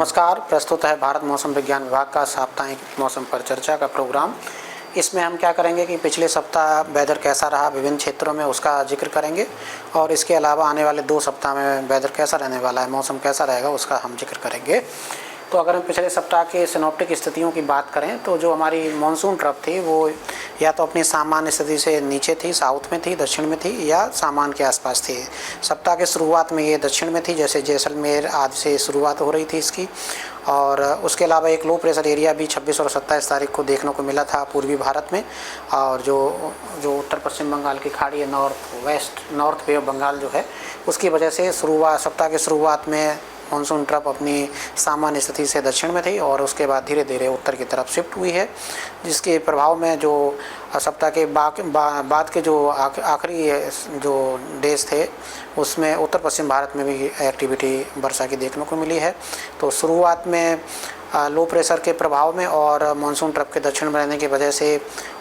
नमस्कार। प्रस्तुत है भारत मौसम विज्ञान विभाग का साप्ताहिक मौसम पर चर्चा का प्रोग्राम। इसमें हम क्या करेंगे कि पिछले सप्ताह वेदर कैसा रहा विभिन्न क्षेत्रों में उसका जिक्र करेंगे और इसके अलावा आने वाले 2 सप्ताह में वेदर कैसा रहने वाला है, मौसम कैसा रहेगा उसका हम जिक्र करेंगे। तो अगर हम पिछले सप्ताह के सिनॉप्टिक स्थितियों की बात करें तो जो हमारी मानसून ट्रफ थी वो या तो अपनी सामान्य स्थिति से नीचे थी, साउथ में थी, दक्षिण में थी या सामान्य के आसपास थी। सप्ताह के शुरुआत में ये दक्षिण में थी, जैसे जैसलमेर आदि से शुरुआत हो रही थी इसकी। और उसके अलावा एक लो प्रेशर एरिया भी 26 और 27 तारीख को देखने को मिला था पूर्वी भारत में। और जो उत्तर पश्चिम बंगाल की खाड़ी है, नॉर्थ बे ऑफ बंगाल जो है, उसकी वजह से सप्ताह के शुरुआत में मानसून ट्रफ अपनी सामान्य स्थिति से दक्षिण में थी और उसके बाद धीरे धीरे उत्तर की तरफ शिफ्ट हुई है, जिसके प्रभाव में जो सप्ताह के बाद के जो आखिरी जो डेज थे उसमें उत्तर पश्चिम भारत में भी एक्टिविटी वर्षा की देखने को मिली है। तो शुरुआत में लो प्रेशर के प्रभाव में और मानसून ट्रफ के दक्षिण में रहने की वजह से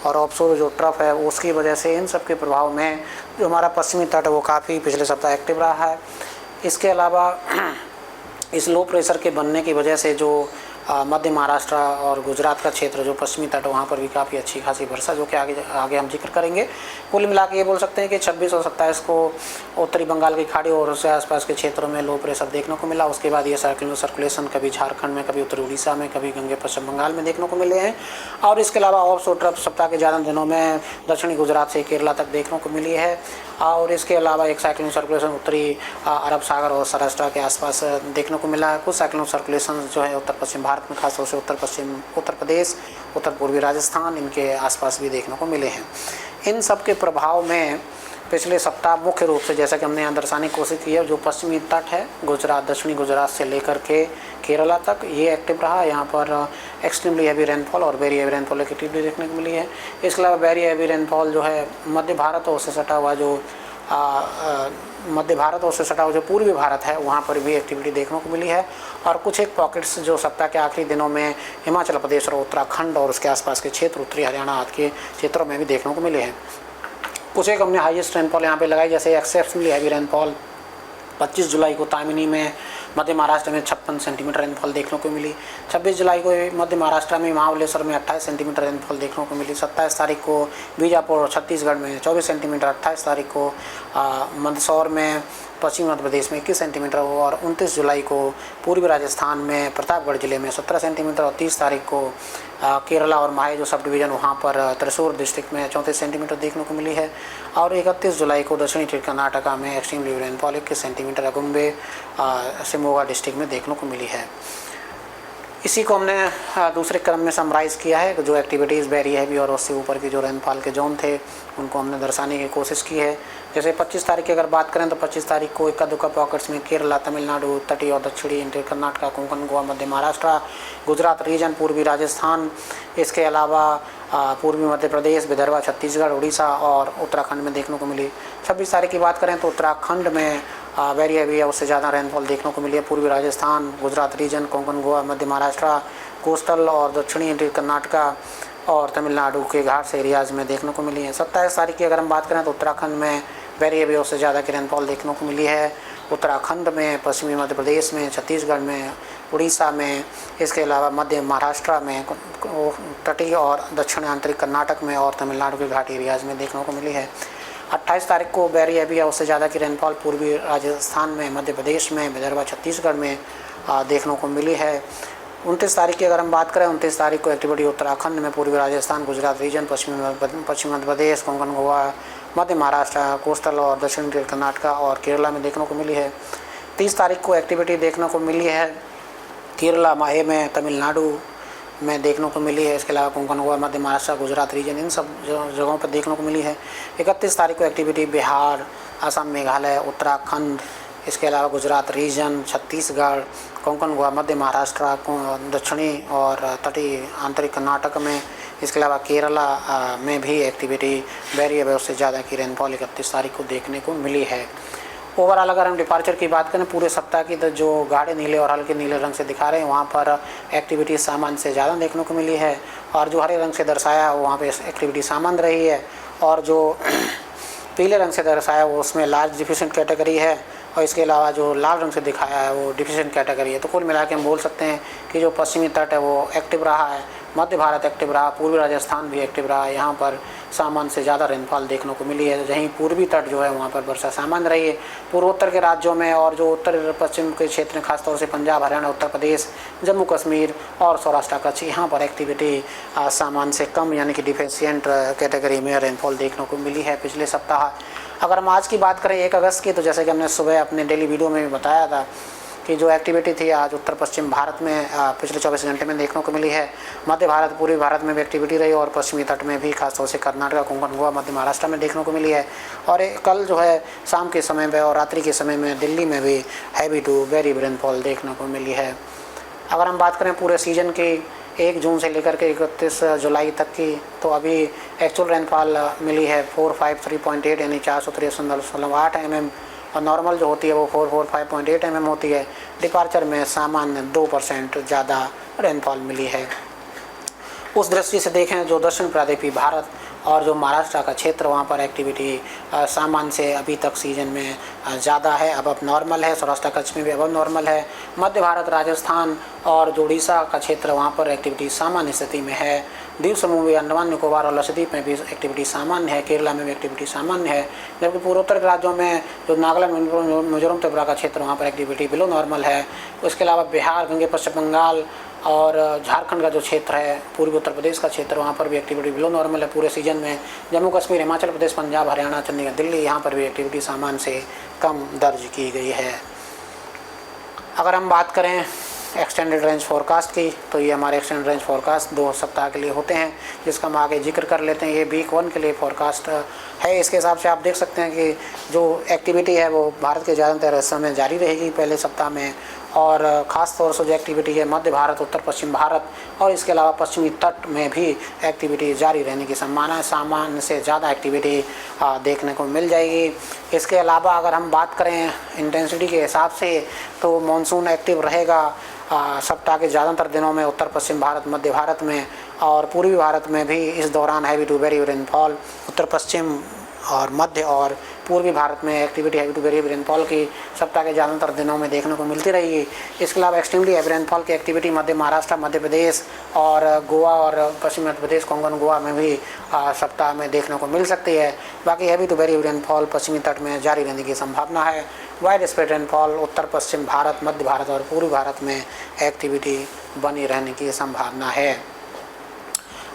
और ऑफशोर जो ट्रफ है उसकी वजह से इन सब के प्रभाव में जो हमारा पश्चिमी तट है वो काफ़ी पिछले सप्ताह एक्टिव रहा है। इसके अलावा इस लो प्रेशर के बनने की वजह से जो मध्य महाराष्ट्र और गुजरात का क्षेत्र जो पश्चिमी तट, वहाँ पर भी काफ़ी अच्छी खासी वर्षा जो कि आगे हम जिक्र करेंगे। कुल मिला के ये बोल सकते हैं कि 26 और 27 को उत्तरी बंगाल की खाड़ी और उससे आसपास के क्षेत्रों में लो प्रेशर देखने को मिला। उसके बाद ये सर्कुलेशन कभी झारखंड में, कभी उत्तरी उड़ीसा में, कभी गंगे पश्चिम बंगाल में देखने को मिले हैं। और इसके अलावा ऑफशोर ट्रफ सप्ताह के ज़्यादा दिनों में दक्षिणी गुजरात से केरला तक देखने को मिली है। और इसके अलावा एक साइक्लोनिक सर्कुलेशन उत्तरी अरब सागर और सौराष्ट्र के आसपास देखने को मिला है। कुछ साइक्लोनिक सर्कुलेशन जो है उत्तर पश्चिम भारत में, खासतौर से उत्तर प्रदेश, उत्तर पूर्वी राजस्थान, इनके आसपास भी देखने को मिले हैं। इन सब के प्रभाव में पिछले सप्ताह मुख्य रूप से, जैसा कि हमने यहाँ दर्शाने की कोशिश की है, जो पश्चिमी तट है गुजरात, दक्षिणी गुजरात से लेकर के केरला तक ये एक्टिव रहा। यहाँ पर एक्सट्रीमली हैवी रेनफॉल और वेरी हैवी रेनफॉल एक्टिविटी देखने को मिली है। इसके अलावा वेरी हैवी रेनफॉल जो है मध्य भारत और उससे सटा हुआ जो पूर्वी भारत है वहाँ पर भी एक्टिविटी देखने को मिली है। और कुछ एक पॉकेट्स जो सप्ताह के आखिरी दिनों में हिमाचल प्रदेश और उत्तराखंड और उसके आसपास के क्षेत्र, उत्तरी हरियाणा आदि के क्षेत्रों में भी देखने को मिले हैं। कुछ एक हमने हाईएस्ट रेनफॉल यहाँ पे लगाई, जैसे एक्सेप्शनली हैवी रेनफॉल 25 जुलाई को तामिनी में मध्य महाराष्ट्र में 56 सेंटीमीटर रेनफॉल देखने को मिली। 26 जुलाई को मध्य महाराष्ट्र में महाबलेश्वर में 28 सेंटीमीटर रेनफॉल देखने को मिली। 27 तारीख को बीजापुर और छत्तीसगढ़ में 24 सेंटीमीटर, 28 तारीख को मंदसौर में पश्चिमी मध्य प्रदेश में 21 सेंटीमीटर और 29 जुलाई को पूर्वी राजस्थान में प्रतापगढ़ जिले में 17 सेंटीमीटर और 30 तारीख को केरला और माहे जो सब डिवीज़न वहाँ पर त्रिशूर डिस्ट्रिक्ट में 34 सेंटीमीटर देखने को मिली है। और 31 जुलाई को दक्षिणी कर्नाटका में extremely rainfall 21 centimetre Agumbe Shimoga district में देखने को मिली है। इसी को हमने दूसरे क्रम में समराइज़ किया है। जो एक्टिविटीज़ वेरी हैवी और उससे ऊपर की जो रेनफॉल के जोन थे उनको हमने दर्शाने की कोशिश की है। जैसे 25 तारीख की अगर बात करें तो 25 तारीख को इक्का दुक्का पॉकेट्स में केरला, तमिलनाडु, तटीय और दक्षिणी इंटर कर्नाटका, कोंकण, गोवा, मध्य महाराष्ट्र, गुजरात रीजन, पूर्वी राजस्थान, इसके अलावा पूर्वी मध्य प्रदेश, विदर्भ, छत्तीसगढ़, उड़ीसा और उत्तराखंड में देखने को मिली। 26 तारीख की बात करें तो उत्तराखंड में वेरी हैवी या उससे ज़्यादा रेनफॉल देखने को मिली है। पूर्वी राजस्थान, गुजरात रीजन, कोंकण, गोवा, मध्य महाराष्ट्र, कोस्टल और दक्षिणी इंटर कर्नाटका और तमिलनाडु के घाट से एरियाज़ में देखने को मिली है। 27 तारीख की अगर हम बात करें तो उत्तराखंड में वेरी हैवी उससे ज़्यादा की रेनफॉल देखने को मिली है। उत्तराखंड में, पश्चिमी मध्य प्रदेश में, छत्तीसगढ़ में, उड़ीसा में, इसके अलावा मध्य महाराष्ट्र में, तटीय और दक्षिण आंतरिक कर्नाटक में और तमिलनाडु के घाटी एरियाज़ में देखने को मिली है। 28 तारीख को वेरी हैवी या उससे ज़्यादा की रेनफॉल पूर्वी राजस्थान में, मध्य प्रदेश में, विदर्भ, छत्तीसगढ़ में देखने को मिली है। 29 तारीख की अगर हम बात करें, 29 तारीख को एक्टिविटी उत्तराखंड में, पूर्वी राजस्थान, गुजरात रीजन, पश्चिमी मध्य प्रदेश, कोंकण, गोवा, मध्य महाराष्ट्र, कोस्टल और दक्षिण कर्नाटका और केरला में देखने को मिली है। 30 तारीख को एक्टिविटी देखने को मिली है केरला, माहे में, तमिलनाडु में देखने को मिली है। इसके अलावा कोंकण, गोवा, मध्य महाराष्ट्र, गुजरात रीजन, इन सब जगहों पर देखने को मिली है। 31 तारीख को एक्टिविटी बिहार, असम, मेघालय, उत्तराखंड, इसके अलावा गुजरात रीजन, छत्तीसगढ़, कोंकण, गोवा, मध्य महाराष्ट्र, दक्षिणी और तटीय आंतरिक कर्नाटक में, इसके अलावा केरला में भी एक्टिविटी वेरी हैवी उससे ज़्यादा की रेनफॉल 31 तारीख को देखने को मिली है। ओवरऑल अगर हम डिपार्चर की बात करें पूरे सप्ताह की, तो जो गाढ़े नीले और हल्के नीले रंग से दिखा रहे हैं वहाँ पर एक्टिविटी सामान्य से ज़्यादा देखने को मिली है, और जो हरे रंग से दर्शाया वहाँ पे एक्टिविटी सामान्य रही है, और जो पीले रंग से दर्शाया वो उसमें लार्ज डिफिशिएंट कैटेगरी है और इसके अलावा जो लाल रंग से दिखाया है वो डिफिशिएंट कैटेगरी है। तो कुल मिला के हम बोल सकते हैं कि जो पश्चिमी तट है वो एक्टिव रहा है, मध्य भारत एक्टिव रहा, पूर्वी राजस्थान भी एक्टिव रहा है। यहाँ पर सामान्य से ज़्यादा रेनफॉल देखने को मिली है। जहीं पूर्वी तट जो है वहाँ पर वर्षा सामान्य रही है। पूर्वोत्तर के राज्यों में और जो उत्तर पश्चिम के क्षेत्र में खासतौर से पंजाब, हरियाणा, उत्तर प्रदेश, जम्मू कश्मीर और सौराष्ट्र कच्छ, यहाँ पर एक्टिविटी सामान्य से कम यानी कि डिफिशिएंट कैटेगरी में रेनफॉल देखने को मिली है पिछले सप्ताह। अगर हम आज की बात करें 1 अगस्त की, तो जैसे कि हमने सुबह अपने डेली वीडियो में भी बताया था कि जो एक्टिविटी थी आज उत्तर पश्चिम भारत में पिछले 24 घंटे में देखने को मिली है। मध्य भारत, पूर्वी भारत में भी एक्टिविटी रही और पश्चिमी तट में भी खासतौर से कर्नाटक, कोंकण, गोवा, मध्य महाराष्ट्र में देखने को मिली है। और कल जो है शाम के समय में और रात्रि के समय में दिल्ली में भी हैवी टू वेरी रेनफॉल देखने को मिली है। अगर हम बात करें पूरे सीजन की 1 जून से लेकर के 31 जुलाई तक की, तो अभी एक्चुअल रेनफॉल मिली है 453.8 यानी 463.8 mm, और नॉर्मल जो होती है वो 445.8 mm होती है। डिपार्चर में सामान्य 2% ज़्यादा रेनफॉल मिली है। उस दृष्टि से देखें जो दक्षिण प्रायद्वीपीय भारत और जो महाराष्ट्र का क्षेत्र, वहाँ पर एक्टिविटी सामान्य से अभी तक सीजन में ज़्यादा है, अब नॉर्मल है। सौराष्ट्र कच्छ में भी अब नॉर्मल है। मध्य भारत, राजस्थान और जो उड़ीसा का क्षेत्र, वहाँ पर एक्टिविटी सामान्य स्थिति में है। द्वीप समूह में, अंडमान निकोबार और लक्षद्वीप में भी एक्टिविटी सामान्य है। केरला में भी एक्टिविटी सामान्य है। जबकि पूर्वोत्तर के राज्यों में जो नागालैंड, मिजोरम, त्रिपुरा का क्षेत्र, वहाँ पर एक्टिविटी बिलो नॉर्मल है। उसके अलावा बिहार, गंगे, पश्चिम बंगाल और झारखंड का जो क्षेत्र है, पूर्वी उत्तर प्रदेश का क्षेत्र, वहाँ पर भी एक्टिविटी बिलो नॉर्मल है पूरे सीजन में। जम्मू कश्मीर, हिमाचल प्रदेश, पंजाब, हरियाणा, चंडीगढ़, दिल्ली, यहाँ पर भी एक्टिविटी सामान्य से कम दर्ज की गई है। अगर हम बात करें एक्सटेंडेड रेंज फोरकास्ट की, तो ये हमारे एक्सटेंडेड रेंज फोरकास्ट 2 सप्ताह के लिए होते हैं, जिसका हम आगे जिक्र कर लेते हैं। ये वीक 1 के लिए फोरकास्ट है। इसके हिसाब से आप देख सकते हैं कि जो एक्टिविटी है वो भारत के ज़्यादातर हिस्सों में जारी रहेगी पहले सप्ताह में, और ख़ास तौर से जो एक्टिविटी है मध्य भारत, उत्तर पश्चिम भारत और इसके अलावा पश्चिमी तट में भी एक्टिविटी जारी रहने की संभावना है। सामान्य से ज़्यादा एक्टिविटी देखने को मिल जाएगी। इसके अलावा अगर हम बात करें इंटेंसिटी के हिसाब से, तो मानसून एक्टिव रहेगा सप्ताह के ज़्यादातर दिनों में उत्तर पश्चिम भारत, मध्य भारत में और पूर्वी भारत में भी इस दौरान हैवी टू वेरी रेनफॉल। उत्तर पश्चिम और मध्य और पूर्वी भारत में activity heavy to very rainfall की सप्ताह के ज़्यादातर दिनों में देखने को मिलती रहेगी। इसके अलावा एक्सट्रीमली हैवी रेनफॉल की एक्टिविटी मध्य महाराष्ट्र, मध्य प्रदेश और गोवा और पश्चिम मध्य प्रदेश, कोंकण, गोवा में भी सप्ताह में देखने को मिल सकती है। बाकी हैवी टू वेरी रेनफॉल पश्चिमी तट में जारी रहने की संभावना है। वाइड स्प्रेड रेनफॉल उत्तर पश्चिम भारत, मध्य भारत और पूर्वी भारत में एक्टिविटी बनी रहने की संभावना है।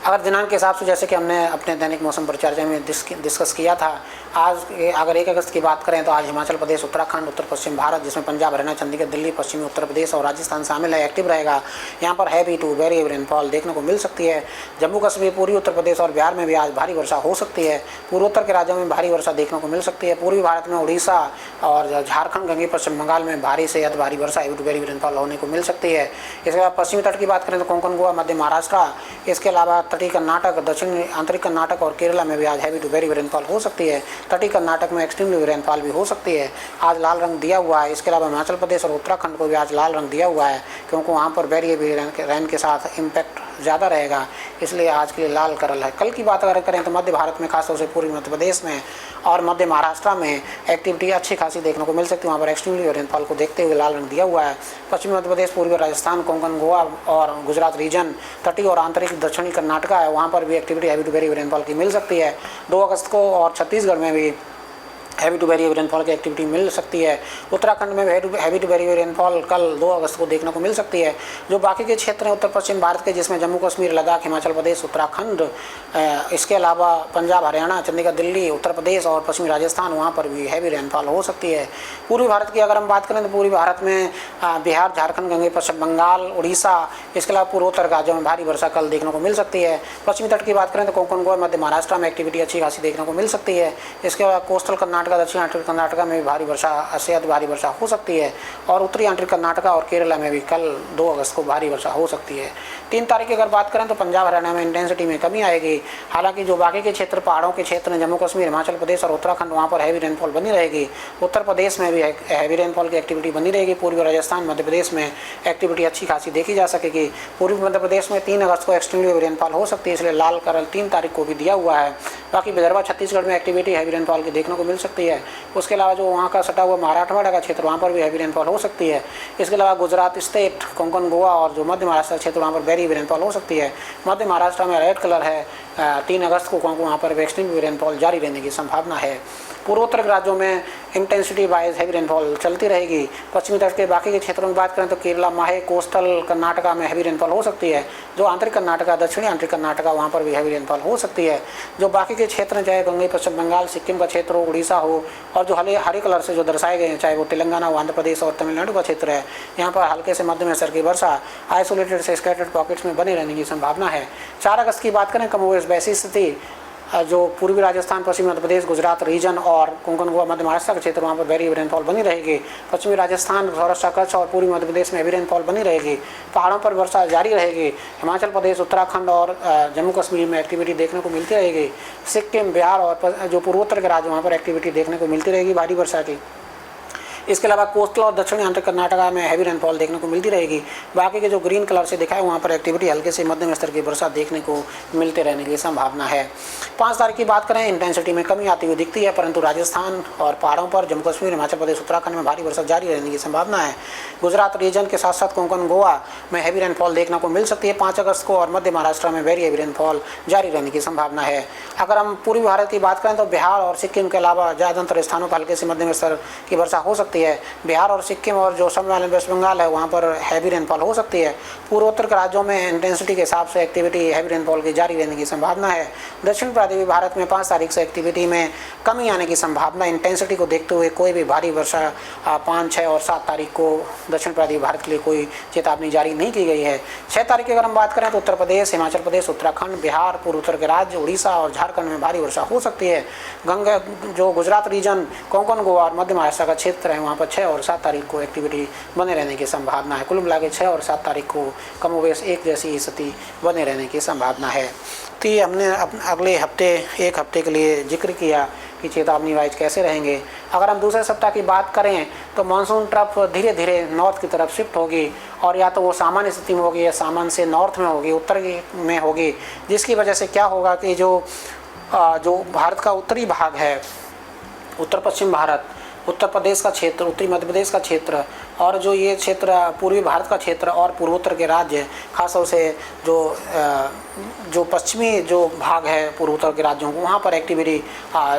अगर दिनांक के हिसाब से, जैसे कि हमने अपने दैनिक मौसम परिचर्चा में डिस्कस किया था, आज अगर 1 अगस्त की बात करें तो आज हिमाचल प्रदेश, उत्तराखंड, उत्तर पश्चिम भारत जिसमें पंजाब, हरियाणा, चंडीगढ़, दिल्ली, पश्चिमी उत्तर प्रदेश और राजस्थान शामिल है, एक्टिव रहेगा। यहाँ पर हैवी टू वेरी रेनफॉल देखने को मिल सकती है। जम्मू कश्मीर, पूर्वी उत्तर प्रदेश और बिहार में भी आज भारी वर्षा हो सकती है। पूर्वोत्तर के राज्यों में भारी वर्षा देखने को मिल सकती है। पूर्वी भारत में उड़ीसा और झारखंड, गंगे, पश्चिम बंगाल में भारी से अति भारी वर्षा हैवी टू वेरी रेनफॉल होने को मिल सकती है। इसके अलावा पश्चिमी तट की बात करें तो कोंकण, गोवा, मध्य महाराष्ट्र, इसके अलावा तटीय कर्नाटक, दक्षिण आंतरिक कर्नाटक और केरला में भी आज हैवी टू वेरी रेनफॉल हो सकती है। तटीय कर्नाटक में एक्सट्रीमली रेनफॉल भी हो सकती है। आज लाल रंग दिया हुआ है। इसके अलावा हिमाचल प्रदेश और उत्तराखंड को भी आज लाल रंग दिया हुआ है, क्योंकि वहाँ पर वेरी रेन के साथ इम्पैक्ट ज़्यादा रहेगा, इसलिए आज के लिए लाल करल है। कल की बात अगर करें तो मध्य भारत में, खासतौर से पूर्वी मध्य प्रदेश में और मध्य महाराष्ट्र में एक्टिविटी अच्छी खासी देखने को मिल सकती है। वहाँ पर एक्सट्रीमली रेनफॉल को देखते हुए लाल रंग दिया हुआ है। पश्चिमी मध्य प्रदेश, पूर्वी राजस्थान, कोंकण, गोवा और गुजरात रीजन, तटीय और आंतरिक दक्षिणी कर्नाटका है, वहाँ पर भी activity heavy to very rainfall की मिल सकती है 2 अगस्त को। और छत्तीसगढ़ में भी हैवी टू वेरी रेनफॉल की एक्टिविटी मिल सकती है। उत्तराखंड में हैवी टू वेरी रेनफॉल कल 2 अगस्त को देखने को मिल सकती है। जो बाकी के क्षेत्र हैं उत्तर पश्चिम भारत के, जिसमें जम्मू कश्मीर, लद्दाख, हिमाचल प्रदेश, उत्तराखंड, इसके अलावा पंजाब, हरियाणा, चंडीगढ़, दिल्ली, उत्तर प्रदेश और पश्चिमी राजस्थान, वहाँ पर भी हैवी रेनफॉल हो सकती है। पूर्वी भारत की अगर हम बात करें तो पूर्वी भारत में बिहार, झारखंड, गंगे, पश्चिम बंगाल, उड़ीसा, इसके अलावा पूर्वोत्तर राज्यों में भारी वर्षा कल देखने को मिल सकती है। पश्चिमी तट की बात करें तो कोंकण, गोवा, मध्य महाराष्ट्र में एक्टिविटी अच्छी खासी देखने को मिल सकती है। इसके अलावा कोस्टल कर्नाटक, दक्षिण आंतरिक कर्नाटका में भी भारी वर्षा से अति भारी वर्षा हो सकती है। और उत्तरी आंतरिक कर्नाटका और केरला में भी कल 2 अगस्त को भारी वर्षा हो सकती है। 3 तारीख की अगर बात करें तो पंजाब, हरियाणा में इंटेंसिटी में कमी आएगी। हालांकि जो बाकी के क्षेत्र, पहाड़ों के क्षेत्र, जम्मू कश्मीर, हिमाचल प्रदेश और उत्तराखंड, वहाँ पर हैवी रेनफॉल बनी रहेगी। उत्तर प्रदेश में भी हैवी रेनफॉल की एक्टिविटी बनी रहेगी। पूर्वी राजस्थान, मध्य प्रदेश में एक्टिविटी अच्छी खासी देखी जा सकेगी। पूर्वी मध्य प्रदेश में 3 अगस्त को एक्सट्रीमली रेनफॉल हो सकती है, इसलिए लाल करल 3 तारीख को भी दिया हुआ है। बाकी विदर्भ, छत्तीसगढ़ में एक्टिविटी हैवी रेनफॉल की देखने को मिल सकती है। सकती है। उसके अलावा जो वहाँ का सटा हुआ मराठवाड़ा का क्षेत्र, वहाँ पर भी हैवी रेनफॉल हो सकती है। इसके अलावा गुजरात स्टेट, कोंकण, गोवा और जो मध्य महाराष्ट्र क्षेत्र, वहाँ पर वेरी हैवी रेनफॉल हो सकती है। मध्य महाराष्ट्र में रेड कलर है, 3 अगस्त को वहाँ पर एक्सट्रीम रेनफॉल जारी रहने की संभावना है। पूर्वोत्तर के राज्यों में इंटेंसिटी वाइज हैवी रेनफॉल चलती रहेगी। पश्चिमी तट के बाकी के क्षेत्रों में बात करें तो केरला, माहे, कोस्टल कर्नाटका में हैवी रेनफॉल हो सकती है। जो आंतरिक कर्नाटका, दक्षिणी आंतरिक कर्नाटका, वहाँ पर भी हैवी रेनफॉल हो सकती है। जो बाकी के क्षेत्र हैं, चाहे बंगाल, पश्चिम बंगाल, सिक्किम का क्षेत्र हो, उड़ीसा हो, और जो हरे कलर से जो दर्शाए गए हैं, चाहे वो तेलंगाना हो, आंध्र प्रदेश और तमिलनाडु का क्षेत्र है, यहाँ पर हल्के से मध्यम स्तर की वर्षा आइसोलेटेड से स्कैटर्ड पॉकेट्स में बनी रहने की संभावना है। 4 अगस्त की बात करें, कमोवेश वैसी स्थिति जो पूर्वी राजस्थान, पश्चिमी मध्य प्रदेश, गुजरात रीजन और कोंकण, गोवा, मध्य महाराष्ट्र के क्षेत्र, वहाँ पर वेरी रेनफॉल बनी रहेगी। पश्चिमी राजस्थान, सौराष्ट्र, कच्छ और पूर्वी मध्य प्रदेश में हैवी रेनफॉल बनी रहेगी। पहाड़ों पर वर्षा जारी रहेगी। हिमाचल प्रदेश, उत्तराखंड और जम्मू कश्मीर में एक्टिविटी देखने को मिलती रहेगी। सिक्किम, बिहार और जो पूर्वोत्तर के राज्य, वहाँ पर एक्टिविटी देखने को मिलती रहेगी भारी वर्षा की। इसके अलावा कोस्टल और दक्षिणी आंतरिक कर्नाटका में हैवी रेनफॉल देखने को मिलती रहेगी। बाकी के जो ग्रीन कलर से दिखाए, वहाँ पर एक्टिविटी हल्के से मध्यम स्तर की वर्षा देखने को मिलते रहने की संभावना है। 5 तारीख की बात करें, इंटेंसिटी में कमी आती हुई दिखती है, परंतु राजस्थान और पहाड़ों पर, जम्मू कश्मीर, हिमाचल प्रदेश, उत्तराखंड में भारी वर्षा जारी रहने की संभावना है। गुजरात रीजन के साथ साथ कोंकण, गोवा में हैवी रेनफॉल देखने को मिल सकती है 5 अगस्त को, और मध्य महाराष्ट्र में वेरी हैवी रेनफॉल जारी रहने की संभावना है। अगर हम पूर्वी भारत की बात करें तो बिहार और सिक्किम के अलावा ज़्यादातर स्थानों पर हल्के से मध्यम स्तर की वर्षा हो सकती है। बिहार और सिक्किम और जो असम, वेस्ट बंगाल है, वहाँ पर हैवी रेनफॉल हो सकती है। पूर्वोत्तर के राज्यों में इंटेंसिटी के हिसाब से एक्टिविटी हैवी रेनफॉल की जारी रहने की संभावना है। दक्षिण प्रादेशिक भारत में 5 तारीख से एक्टिविटी में कमी आने की संभावना, इंटेंसिटी को देखते हुए कोई भी भारी वर्षा 5, 6 और 7 तारीख को दक्षिण प्रादेशिक भारत के लिए कोई चेतावनी जारी नहीं की गई है। 6 तारीख की अगर हम बात करें तो उत्तर प्रदेश, हिमाचल प्रदेश, उत्तराखंड, बिहार, पूर्वोत्तर के राज्य, उड़ीसा और झारखंड में भारी वर्षा हो सकती है। गंगा, जो गुजरात रीजन, कोंकण, गोवा और मध्य महाराष्ट्र का क्षेत्र है, वहाँ पर 6 और 7 तारीख को एक्टिविटी बने रहने की संभावना है। कुल मिला के 6 और 7 तारीख को कमोवेश एक जैसी स्थिति बने रहने की संभावना है। तो ये हमने अगले हफ्ते, 1 हफ्ते के लिए जिक्र किया कि चेतावनी वाइज कैसे रहेंगे। अगर हम दूसरे सप्ताह की बात करें तो मानसून ट्रफ धीरे धीरे नॉर्थ की तरफ शिफ्ट होगी, और या तो वो सामान्य स्थिति में होगी या सामान्य से नॉर्थ में होगी, उत्तर में होगी, जिसकी वजह से क्या होगा कि जो भारत का उत्तरी भाग है, उत्तर पश्चिम भारत, उत्तर प्रदेश का क्षेत्र, उत्तरी मध्य प्रदेश का क्षेत्र, और जो ये क्षेत्र पूर्वी भारत का क्षेत्र और पूर्वोत्तर के राज्य, खासतौर से जो पश्चिमी जो भाग है पूर्वोत्तर के राज्यों को, वहाँ पर एक्टिविटी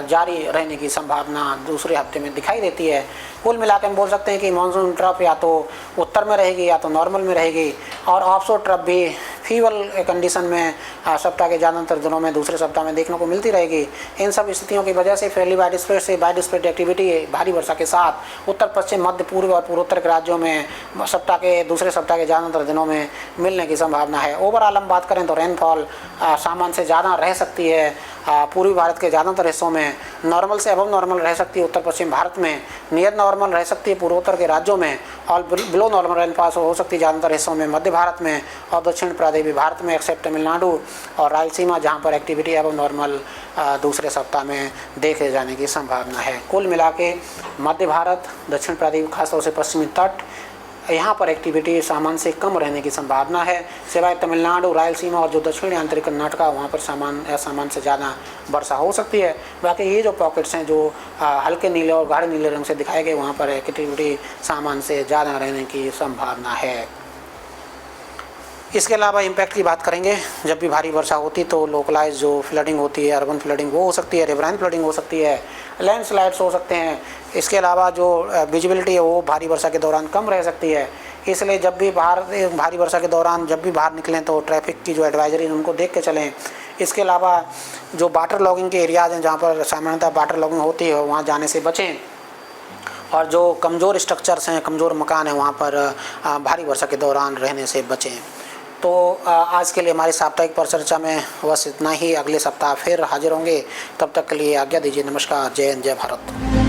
जारी रहने की संभावना दूसरे हफ्ते में दिखाई देती है। कुल मिलाकर हम बोल सकते हैं कि मानसून ट्रफ या तो उत्तर में रहेगी या तो नॉर्मल में रहेगी, और ऑफशोर ट्रफ भी फीवल कंडीशन में सप्ताह के ज़्यादातर दिनों में दूसरे सप्ताह में देखने को मिलती रहेगी। इन सब स्थितियों की वजह से फेरली वाइडस्प्रेड से वाइडस्प्रेड एक्टिविटी भारी वर्षा के साथ उत्तर पश्चिम, मध्य पूर्व और पूर्वोत्तर के राज्यों में सप्ताह के दूसरे सप्ताह के ज़्यादातर दिनों में मिलने की संभावना है। ओवरऑल हम बात करें तो रेनफॉल सामान्य से ज़्यादा रह सकती है पूर्वी भारत के ज़्यादातर हिस्सों में, नॉर्मल से अबव नॉर्मल रह सकती है उत्तर पश्चिम भारत में, नियर नॉर्मल रह सकती है पूर्वोत्तर के राज्यों में, और बिलो नॉर्मल रेनफॉल हो सकती है ज़्यादातर हिस्सों में मध्य भारत में और दक्षिण प्रादेशिक भारत में, एक्सेप्ट तमिलनाडु और रायलसीमा, जहाँ पर एक्टिविटी अबव नॉर्मल दूसरे सप्ताह में देखे जाने की संभावना है। कुल मिला के मध्य भारत, दक्षिण प्रादेशिक, खासतौर से पश्चिमी तट, यहाँ पर एक्टिविटी सामान्य से कम रहने की संभावना है, सिवाय तमिलनाडु, रायलसीमा और जो दक्षिणी आंतरिक कर्नाटका, वहाँ पर सामान्य से ज़्यादा वर्षा हो सकती है। बाकी ये जो पॉकेट्स हैं जो हल्के नीले और गाढ़े नीले रंग से दिखाए गए, वहाँ पर एक्टिविटी सामान्य से ज़्यादा रहने की संभावना है। इसके अलावा इम्पैक्ट की बात करेंगे, जब भी भारी वर्षा होती तो लोकलाइज जो फ्लडिंग होती है, अर्बन फ्लडिंग वो हो सकती है, रिवराइन फ्लडिंग हो सकती है, लैंडस्लाइड्स हो सकते हैं। इसके अलावा जो विजिबिलिटी है वो भारी वर्षा के दौरान कम रह सकती है, इसलिए जब भी भारी वर्षा के दौरान जब भी बाहर निकलें तो ट्रैफिक की जो एडवाइजरी है उनको देख के चलें। इसके अलावा जो वाटर लॉगिंग के एरियाज़ हैं, जहाँ पर सामान्यतः वाटर लॉगिंग होती है, वहाँ जाने से बचें, और जो कमज़ोर स्ट्रक्चर्स हैं, कमज़ोर मकान हैं, वहाँ पर भारी वर्षा के दौरान रहने से बचें। तो आज के लिए हमारी साप्ताहिक परिचर्चा में बस इतना ही। अगले सप्ताह फिर हाजिर होंगे, तब तक के लिए आज्ञा दीजिए। नमस्कार, जय हिंद, जय भारत।